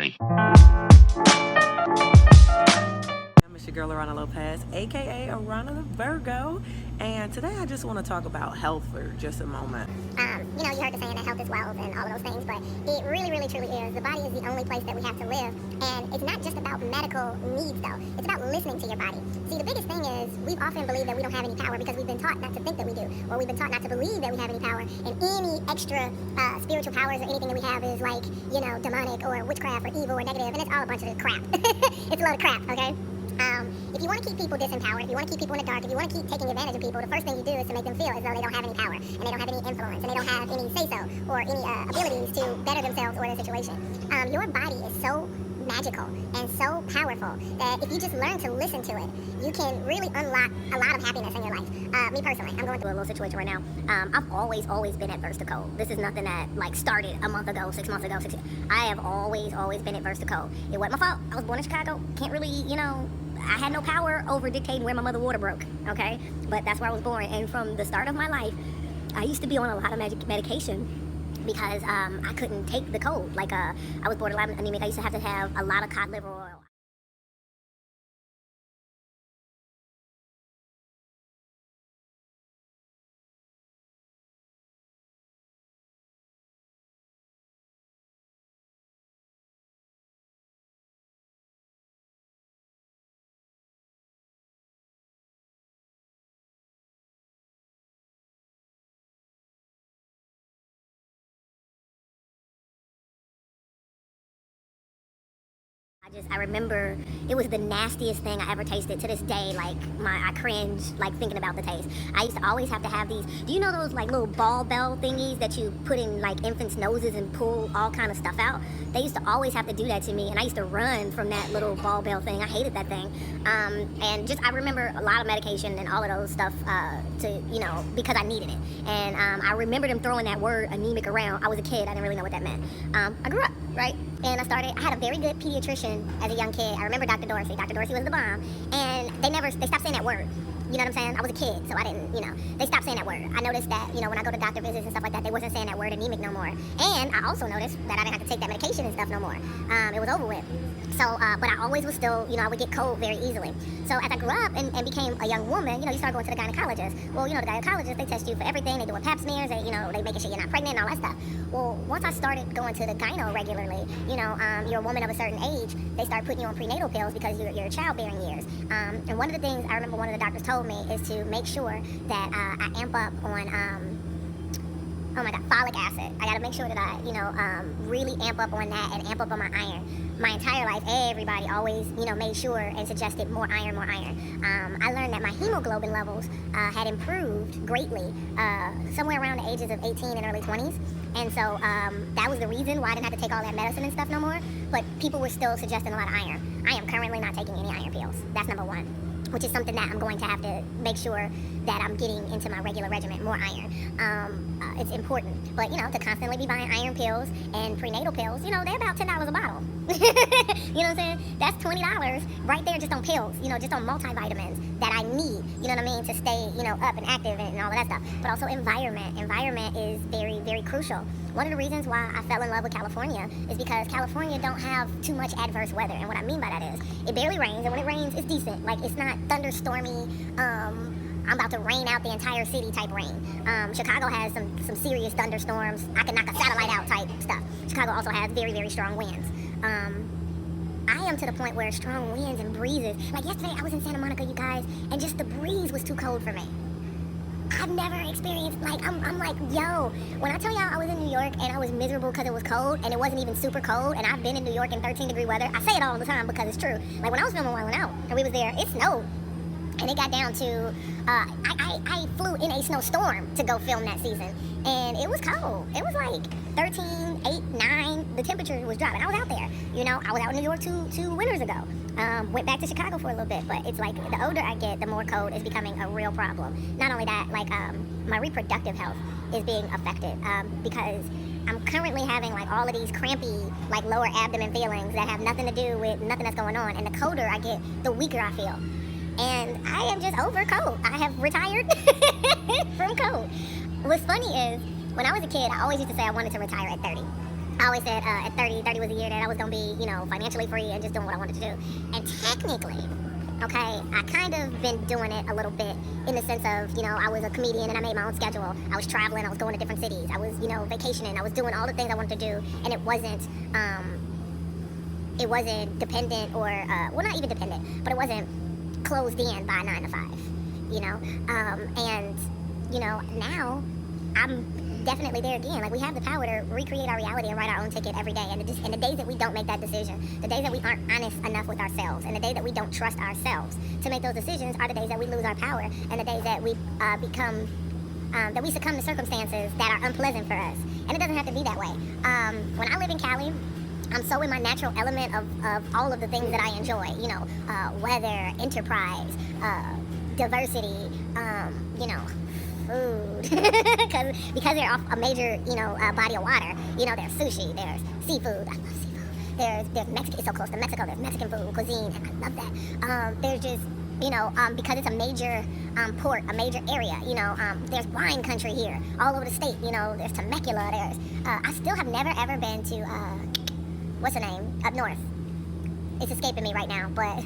story. It's your girl Aarona Lopez, aka Aarona the Virgo, and today I just want to talk about health for just a moment. You heard the saying that health is wealth and all of those things, but it really, really, truly is. The body is the only place that we have to live, and it's not just about medical needs, though. It's about listening to your body. See, the biggest thing is we've often believed that we don't have any power because we've been taught not to think that we do, or we've been taught not to believe that we have any power, and any extra spiritual powers or anything that we have is like, demonic or witchcraft or evil or negative, and it's all a bunch of crap. It's a lot of crap, okay? If you want to keep people disempowered, if you want to keep people in the dark, if you want to keep taking advantage of people, the first thing you do is to make them feel as though they don't have any power, and they don't have any influence, and they don't have any say-so, or any abilities to better themselves or their situation. Your body is so magical and so powerful that if you just learn to listen to it, you can really unlock a lot of happiness in your life. Me personally, I'm going through a little situation right now. I've always been adverse to cold. This is nothing that started a month ago, 6 months ago, I have always been adverse to cold. It wasn't my fault. I was born in Chicago. Can't really, I had no power over dictating where my mother water broke, okay? But that's where I was born, and from the start of my life, I used to be on a lot of medication because I couldn't take the cold. Like, I was borderline anemic. I used to have a lot of cod liver oil. I remember it was the nastiest thing I ever tasted. To this day, I cringe, thinking about the taste. I used to always have to have these, do you know those little ball bell thingies that you put in infants' noses and pull all kind of stuff out? They used to always have to do that to me, and I used to run from that little ball bell thing. I hated that thing. I remember a lot of medication and all of those stuff because I needed it. And I remember them throwing that word anemic around. I was a kid, I didn't really know what that meant. I grew up, right? And I had a very good pediatrician as a young kid. I remember Dr. Dorsey. Dr. Dorsey was the bomb. And they stopped saying that word. You know what I'm saying? I was a kid, so I didn't, they stopped saying that word. I noticed that, when I go to doctor visits and stuff like that, they wasn't saying that word anemic no more. And I also noticed that I didn't have to take that medication and stuff no more. It was over with. So, but I always was still, I would get cold very easily. So as I grew up and became a young woman, you start going to the gynecologist. Well, the gynecologist, they test you for everything. They do pap smears. They making sure you're not pregnant and all that stuff. Well, once I started going to the gyno regularly, you're a woman of a certain age, they start putting you on prenatal pills because you're childbearing years. And one of the things I remember one of the doctors told me is to make sure that I amp up on folic acid. I gotta make sure that I, really amp up on that and amp up on my iron. My entire life, everybody always, made sure and suggested more iron. I learned that my hemoglobin levels had improved greatly somewhere around the ages of 18 and early 20s. And so that was the reason why I didn't have to take all that medicine and stuff no more. But people were still suggesting a lot of iron. I am currently not taking any iron pills. That's number one, which is something that I'm going to have to make sure that I'm getting into my regular regimen, more iron. It's important. But, to constantly be buying iron pills and prenatal pills, they're about $10 a bottle. You know what I'm saying? That's $20 right there just on pills, just on multivitamins that I need, to stay, up and active and all of that stuff. But also environment. Environment is very, very crucial. One of the reasons why I fell in love with California is because California don't have too much adverse weather. And what I mean by that is it barely rains, and when it rains, it's decent. It's not thunderstormy, I'm about to rain out the entire city type rain. Chicago has some serious thunderstorms. I can knock a satellite out type stuff. Chicago also has very, very strong winds. I am to the point where strong winds and breezes, yesterday I was in Santa Monica, you guys, and just the breeze was too cold for me. I've never experienced, I'm like, yo, when I tell y'all I was in New York and I was miserable because it was cold and it wasn't even super cold, and I've been in New York in 13-degree weather, I say it all the time because it's true. When I was filming Wildin' Out and we was there, it snowed. And it got down to, I flew in a snowstorm to go film that season. And it was cold. It was 13, 8, 9. The temperature was dropping. I was out there. I was out in New York two winters ago. Went back to Chicago for a little bit. But it's the older I get, the more cold is becoming a real problem. Not only that, my reproductive health is being affected because I'm currently having all of these crampy, lower abdomen feelings that have nothing to do with nothing that's going on. And the colder I get, the weaker I feel. And I am just over cold. I have retired from cold. What's funny is, when I was a kid, I always used to say I wanted to retire at 30. I always said at 30 was the year that I was going to be, financially free and just doing what I wanted to do. And technically, okay, I kind of been doing it a little bit in the sense of, I was a comedian and I made my own schedule. I was traveling, I was going to different cities. I was, vacationing. I was doing all the things I wanted to do. And it wasn't dependent or, well, not even dependent, but it wasn't closed in by 9 to 5, and, now I'm definitely there again. Like, we have the power to recreate our reality and write our own ticket every day. And the days that we don't make that decision, the days that we aren't honest enough with ourselves, and the days that we don't trust ourselves to make those decisions are the days that we lose our power, and the days that we that we succumb to circumstances that are unpleasant for us. And it doesn't have to be that way. When I live in Cali, I'm so in my natural element of all of the things that I enjoy, weather, enterprise, diversity. Food, because they're off a major, body of water. There's sushi, there's seafood. I love seafood. There's Mexican. It's so close to Mexico. There's Mexican food, cuisine, and I love that. There's just, because it's a major port, a major area. There's wine country here, all over the state. There's Temecula. There's. I still have never ever been to what's the name up north. It's escaping me right now, but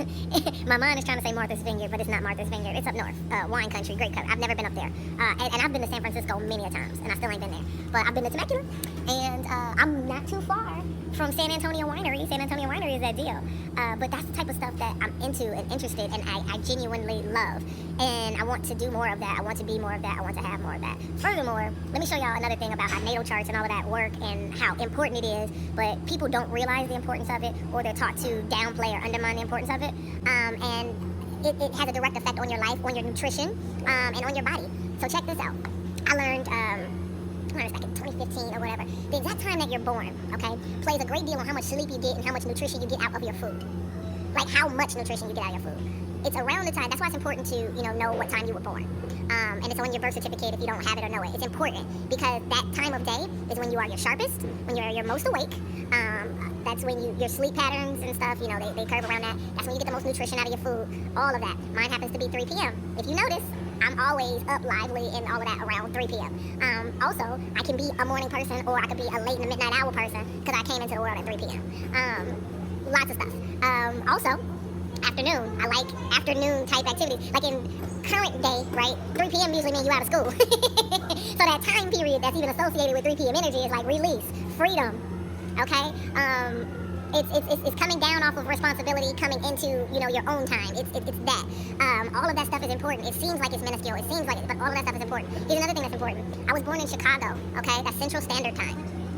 my mind is trying to say Martha's Vineyard, but it's not Martha's Vineyard. It's up north, wine country, great country. I've never been up there, and I've been to San Francisco many a times, and I still ain't been there. But I've been to Temecula, and I'm not too far from San Antonio Winery. San Antonio Winery is that deal. But that's the type of stuff that I'm into and interested, and I genuinely love. And I want to do more of that. I want to be more of that. I want to have more of that. Furthermore, let me show y'all another thing about how natal charts and all of that work and how important it is, but people don't realize the importance of it, or they're taught to downplay or undermine the importance of it. And it has a direct effect on your life, on your nutrition, and on your body. So check this out. I learned, when I was back in 2015 or whatever, the exact time that you're born, okay, plays a great deal on how much sleep you get and how much nutrition you get out of your food. Like how much nutrition you get out of your food. It's around the time, that's why it's important to, know what time you were born. And it's on your birth certificate if you don't have it or know it. It's important because that time of day is when you are your sharpest, when you're your most awake. That's when your sleep patterns and stuff, they curve around that. That's when you get the most nutrition out of your food, all of that. Mine happens to be 3 p.m. If you notice, I'm always up lively and all of that around 3 p.m. Also, I can be a morning person or I could be a late in the midnight hour person because I came into the world at 3 p.m. Lots of stuff. Also, afternoon. I like afternoon type activities. Like in current day, right? 3 p.m. usually means you out of school. So that time period that's even associated with 3 p.m. energy is like release, freedom. Okay? It's coming down off of responsibility, coming into, your own time. It's that. All of that stuff is important. It seems like it's minuscule. It seems like it, but all of that stuff is important. Here's another thing that's important. I was born in Chicago, okay? That's Central Standard Time.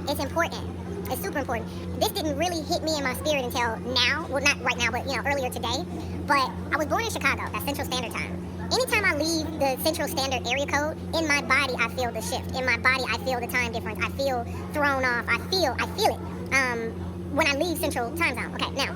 It's important. It's super important. This didn't really hit me in my spirit until now. Well, not right now, but, earlier today. But I was born in Chicago. That's Central Standard Time. Anytime I leave the Central Standard area code, in my body, I feel the shift. In my body, I feel the time difference. I feel thrown off. I feel it. When I leave Central Time Zone. Okay, now,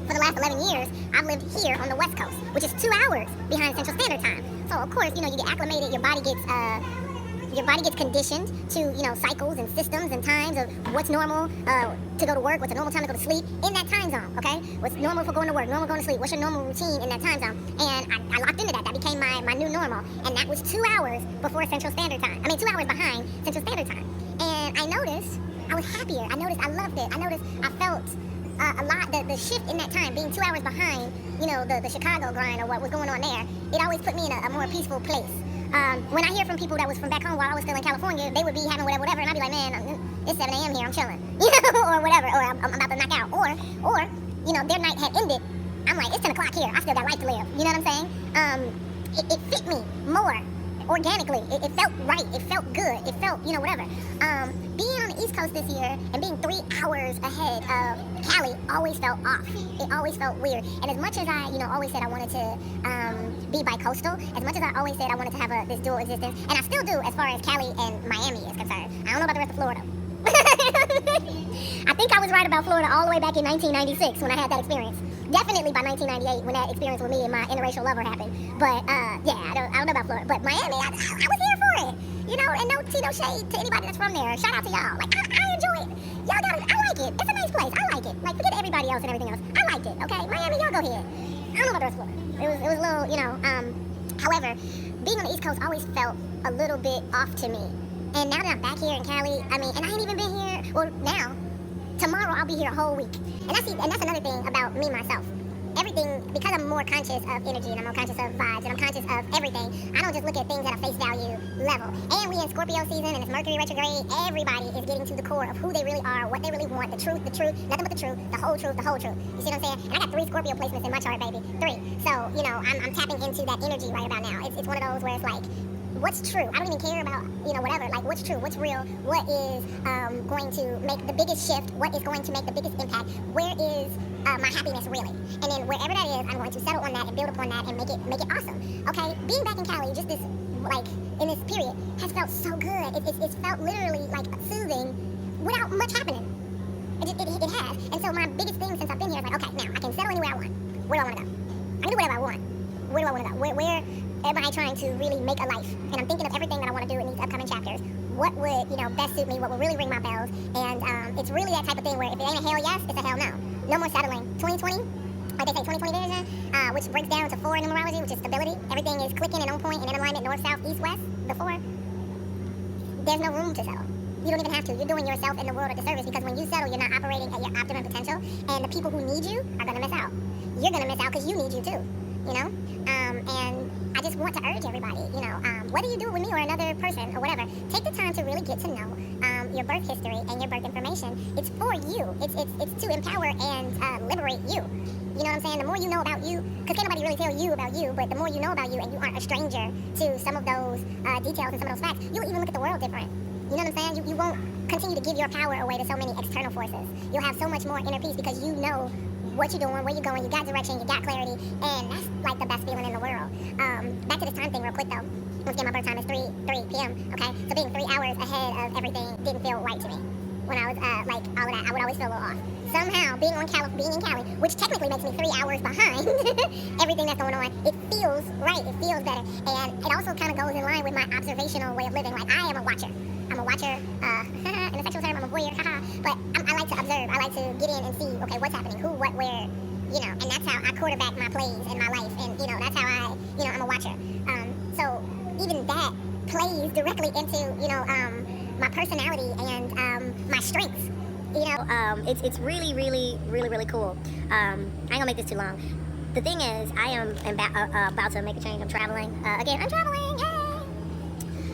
for the last 11 years, I've lived here on the West Coast, which is 2 hours behind Central Standard Time. So, of course, you get acclimated, your body gets conditioned to, cycles and systems and times of what's normal to go to work, what's a normal time to go to sleep in that time zone, okay? What's normal for going to work, normal going to sleep, what's your normal routine in that time zone? And I locked into that. That became my new normal. And that was 2 hours before Central Standard Time. 2 hours behind Central Standard Time. And I noticed I was happier. I noticed I loved it. I noticed I felt a lot, the shift in that time, being 2 hours behind, the Chicago grind or what was going on there, it always put me in a more peaceful place. When I hear from people that was from back home while I was still in California, they would be having whatever, and I'd be like, man, it's 7 a.m. here, I'm chilling, or whatever, or I'm about to knock out, or, their night had ended, I'm like, it's 10 o'clock here, I still got life to live, you know what I'm saying? It fit me more organically, it felt right, it felt good, it felt, whatever. Being on the East Coast this year and being 3 hours ahead of Cali always felt off. It always felt weird. And as much as I, always said I wanted to be bi-coastal, as much as I always said I wanted to have this dual existence, and I still do as far as Cali and Miami is concerned. I don't know about the rest of Florida. I think I was right about Florida all the way back in 1996 when I had that experience. Definitely by 1998 when that experience with me and my interracial lover happened. But yeah, I don't know about Florida. But Miami, I was here for it. And no shade to anybody that's from there. Shout out to y'all. Like I enjoy it. Y'all got it. I like it. It's a nice place. I like it. Like forget everybody else and everything else. I liked it. Okay, Miami, y'all go ahead. I don't know about the rest of Florida. It was a little, However, being on the East Coast always felt a little bit off to me. And now that I'm back here in Cali, and I ain't even been here. Well, now tomorrow I'll be here a whole week. And that's another thing about me, myself. Everything, because I'm more conscious of energy and I'm more conscious of vibes and I'm conscious of everything, I don't just look at things at a face value level. And we in Scorpio season and it's Mercury retrograde. Everybody is getting to the core of who they really are, what they really want, the truth, nothing but the truth, the whole truth, the whole truth. You see what I'm saying? And I got 3 Scorpio placements in my chart, baby. 3. So, you know, I'm tapping into that energy right about now. It's one of those where it's like, what's true? I don't even care about, you know, whatever. Like, what's true? What's real? What is going to make the biggest shift? What is going to make the biggest impact? Where is my happiness really? And then wherever that is, I'm going to settle on that and build upon that and make it awesome. Okay? Being back in Cali, just this, like, in this period, has felt so good. It's felt literally, like, soothing without much happening. It has. And so my biggest thing since I've been here is like, okay, now I can settle anywhere I want. Where do I want to go? I can do whatever I want. Where do I want to go? Where am I trying to really make a life? And I'm thinking of everything that I want to do in these upcoming chapters. What would, you know, best suit me? What would really ring my bells? And it's really that type of thing where if it ain't a hell yes, it's a hell no. No more settling. 2020, like they say, 2020 vision, which breaks down to 4 in numerology, which is stability. Everything is clicking and on point and in alignment, north, south, east, west. Before, there's no room to settle. You don't even have to. You're doing yourself and the world a disservice because when you settle, you're not operating at your optimum potential, and the people who need you are going to miss out. You're going to miss out because you need you too, you know? And I just want to urge everybody, you know, whether you do it with me or another person or whatever, take the time to really get to know your birth history and your birth information. It's for you. It's to empower and liberate you. You know what I'm saying? The more you know about you, because can't nobody really tell you about you, but the more you know about you and you aren't a stranger to some of those details and some of those facts, you'll even look at the world different. You know what I'm saying? You won't continue to give your power away to so many external forces. You'll have so much more inner peace because you know what you're doing, where you're going, you got direction, you got clarity, and that's like the best feeling in the world. Back to this time thing real quick though. Once again, my birth time is 3 p.m., okay? So being 3 hours ahead of everything didn't feel right to me. When I was like all of that, I would always feel a little off. Somehow, being in Cali, which technically makes me 3 hours behind everything that's going on, it feels right, it feels better. And it also kind of goes in line with my observational way of living. Like, I am a watcher. I'm a watcher, in a sexual term, I'm a voyeur, but I like to observe. I like to get in and see, okay, what's happening, who, what, where, you know, and that's how I quarterback my plays in my life, and, you know, that's how I'm a watcher. So even that plays directly into, you know, my personality and my strengths. You know, it's really, really, really, really cool. I ain't gonna make this too long. The thing is, I am about to make a change. I'm traveling. Again, I'm traveling,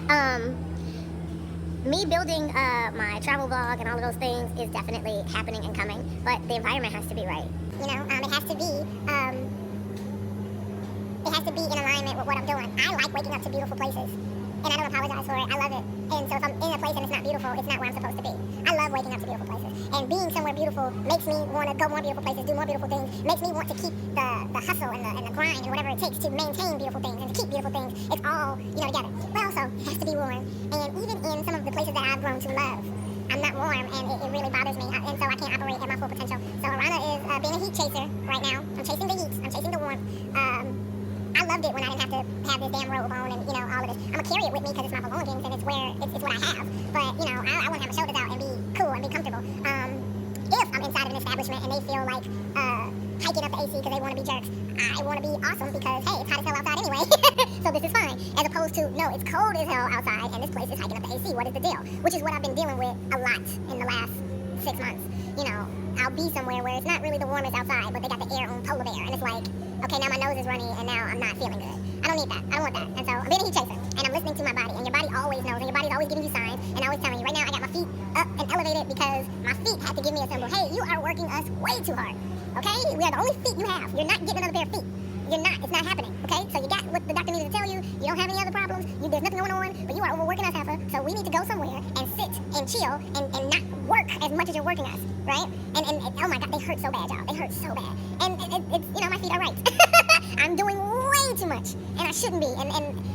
yay! Me building my travel vlog and all of those things is definitely happening and coming, but the environment has to be right. You know, it has to be in alignment with what I'm doing. I like waking up to beautiful places, and I don't apologize for it. I love it. And so if I'm in a place and it's not beautiful, it's not where I'm supposed to be. I love waking up to beautiful places, and being somewhere beautiful makes me want to go more beautiful places, do more beautiful things, makes me want to keep the hustle and the grind and whatever it takes to maintain beautiful things and to keep beautiful things. It's all, you know, together. But also, it has to be warm. And even in some of the places that I've grown to love, I'm not warm, and it really bothers me, and so I can't operate at my full potential. So Aarona is being a heat chaser right now. I'm chasing the heat. I'm chasing the warmth. I loved it when I didn't have to have this damn robe on and, you know, all of this. I'm going to carry it with me because it's my belongings and it's what I have. But, you know, I want to have my shoulders out and be cool and be comfortable. If I'm inside of an establishment and they feel like hiking up the AC because they want to be jerks, I want to be awesome because, hey, it's hot as hell outside anyway. So this is fine. As opposed to, no, it's cold as hell outside and this place is hiking up the AC. What is the deal? Which is what I've been dealing with a lot in the last 6 months. You know, I'll be somewhere where it's not really the warmest outside, but they got the air on polar bear. And it's like, okay, now my nose is runny and now I'm not feeling good. I don't need that. I don't want that. And so I'm being a heat chaser and I'm listening to my body. And your body always knows and your body's always giving you signs. And always telling you, right now I got my feet up and elevated because my feet had to give me a symbol. Hey, you are working us way too hard. Okay? We are the only feet you have. You're not getting another pair of feet. You're not. It's not happening. Okay? So you got what the doctor needed to tell you. You don't have any other problems. There's nothing going on. But you are overworking us, heifer. So we need to go somewhere and sit and chill and not work as much as you're working us. Right? And oh my God, they hurt so bad, y'all. They hurt so bad. And it's, you know, my feet are right. I'm doing way too much. And I shouldn't be. And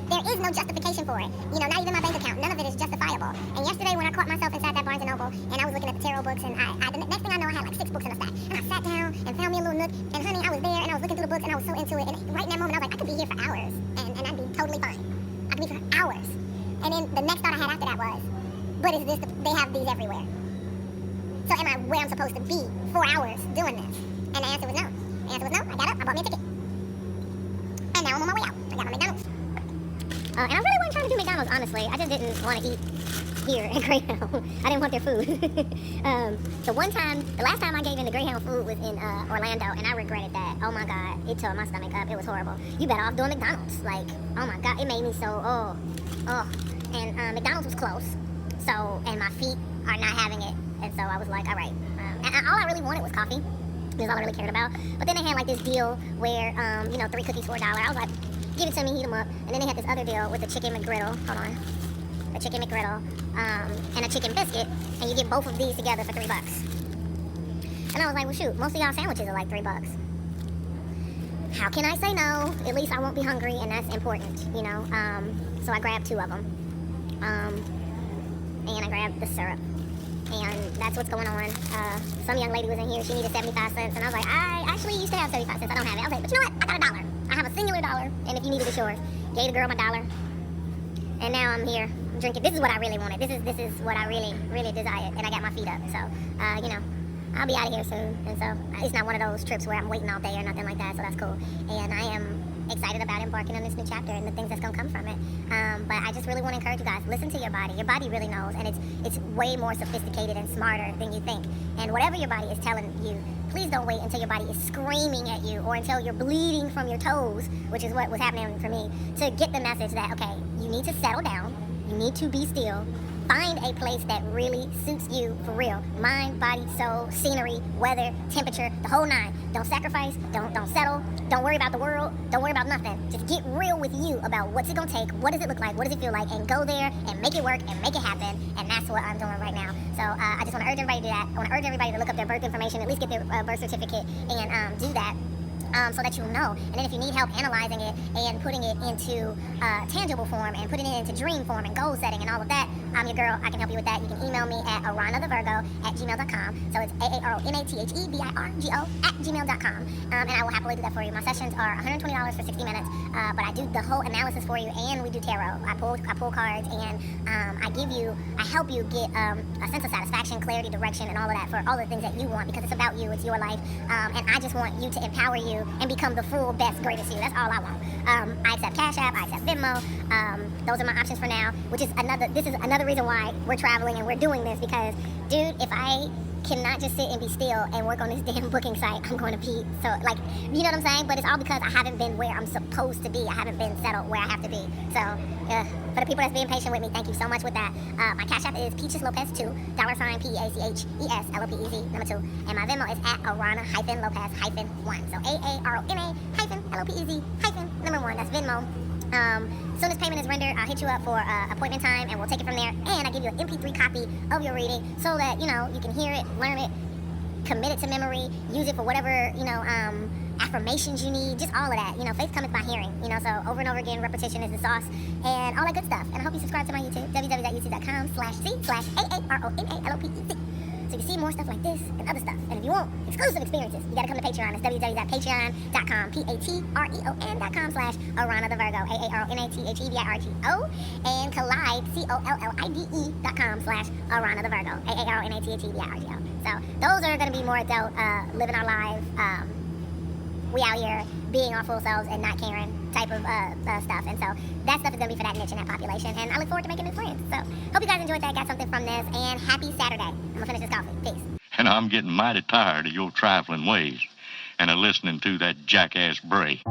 there is no justification for it. You know, not even my bank account. None of it is justifiable. And yesterday when I caught myself inside that Barnes & Noble and I was looking at the tarot books and the next thing I know, I had like 6 books in a stack. And I sat down and found me a little nook. And honey, I was there and I was looking through the books and I was so into it. And right in that moment, I was like, I could be here for hours. And I'd be totally fine. I could be for hours. And then the next thought I had after that was, but is this, they have these everywhere. So am I where I'm supposed to be 4 hours doing this? And the answer was no. The answer was no. I got up, I bought me a ticket. And now I'm on my way out. I got my McDonald's. And I really wasn't trying to do McDonald's, honestly. I just didn't want to eat here at Greyhound. I didn't want their food. The last time I gave in the Greyhound food was in Orlando, and I regretted that. Oh my God, it tore my stomach up. It was horrible. You better off doing McDonald's. Like, oh my God, it made me so, And McDonald's was close, so, and my feet are not having it. And so I was like, all right. And all I really wanted was coffee. That's all I really cared about. But then they had like this deal where, 3 cookies for $1. I was like, give it to me, heat them up. And then they had this other deal with the chicken McGriddle. Hold on. A chicken McGriddle and a chicken biscuit. And you get both of these together for $3. And I was like, well, shoot, most of y'all sandwiches are like $3. How can I say no? At least I won't be hungry, and that's important, you know. So I grabbed 2 of them. And I grabbed the syrup. And that's what's going on. Some young lady was in here, she needed 75 cents, and I was like, I actually used to have 75 cents, I don't have it. I was like, but you know what, I got $1. I have a singular $1, and if you need it, it's yours. Gave the girl my $1, and now I'm here drinking. This is what I really wanted. This is what I really, really desired, and I got my feet up, so, I'll be out of here soon, and so it's not one of those trips where I'm waiting all day or nothing like that, so that's cool. And I am excited about embarking on this new chapter and the things that's gonna come from it. But I just really want to encourage you guys, listen to your body. Your body really knows, and it's way more sophisticated and smarter than you think. And whatever your body is telling you, please don't wait until your body is screaming at you or until you're bleeding from your toes, which is what was happening for me, to get the message that, okay, you need to settle down, you need to be still, find a place that really suits you for real. Mind, body, soul, scenery, weather, temperature, the whole 9. Don't sacrifice, don't settle, don't worry about the world, don't worry about nothing. Just get real with you about what's it gonna take, what does it look like, what does it feel like, and go there and make it work and make it happen. And that's what I'm doing right now. So I just want to urge everybody to do that. I want to urge everybody to look up their birth information, at least get their birth certificate, and do that. So that you'll know. And then if you need help analyzing it and putting it into tangible form and putting it into dream form and goal setting and all of that, I'm your girl. I can help you with that. You can email me at aronathevirgo@gmail.com. So it's AARONATHEVIRGO@gmail.com. And I will happily do that for you. My sessions are $120 for 60 minutes, but I do the whole analysis for you, and we do tarot. I pull cards, and I help you get a sense of satisfaction, clarity, direction, and all of that for all the things that you want, because it's about you, it's your life, and I just want you to empower you and become the full, best, greatest you. That's all I want. I accept Cash App, I accept Venmo. Those are my options for now, which is another reason why we're traveling and we're doing this, because, dude, if I cannot just sit and be still and work on this damn booking site, I'm going to be, so, like, you know what I'm saying? But it's all because I haven't been where I'm supposed to be. I haven't been settled where I have to be. So, for the people that's being patient with me, thank you so much with that. My Cash App is Peaches Lopez 2, $PEACHES LOPEZ, number 2, and my Venmo is at Aarona-Lopez-1. So AARONA-LOPEZ-1. That's Venmo. Soon as payment is rendered, I'll hit you up for appointment time, and we'll take it from there. And I give you an MP3 copy of your reading so that, you can hear it, learn it, commit it to memory, use it for whatever, affirmations you need, just all of that. Faith cometh by hearing, so over and over again, repetition is the sauce, and all that good stuff. And I hope you subscribe to my YouTube, www.youtube.com/c/AARONALOPEZ. So you can see more stuff like this and other stuff. And if you want exclusive experiences, you gotta come to Patreon. It's www.patreon.com, patreon.com/AaronaTheVirgo, AaronaTheVirgo, and Collide, COLLIDE.com/AaronaTheVirgo, AaronaTheVirgo. So those are gonna be more adult, living our lives, we out here being our full selves and not caring type of stuff. And so that stuff is gonna be for that niche and that population. And I look forward to making new friends. So hope you guys enjoyed that, got something from this, and happy Saturday. I'm gonna finish this coffee. Peace. And I'm getting mighty tired of your trifling ways and of listening to that jackass Bray.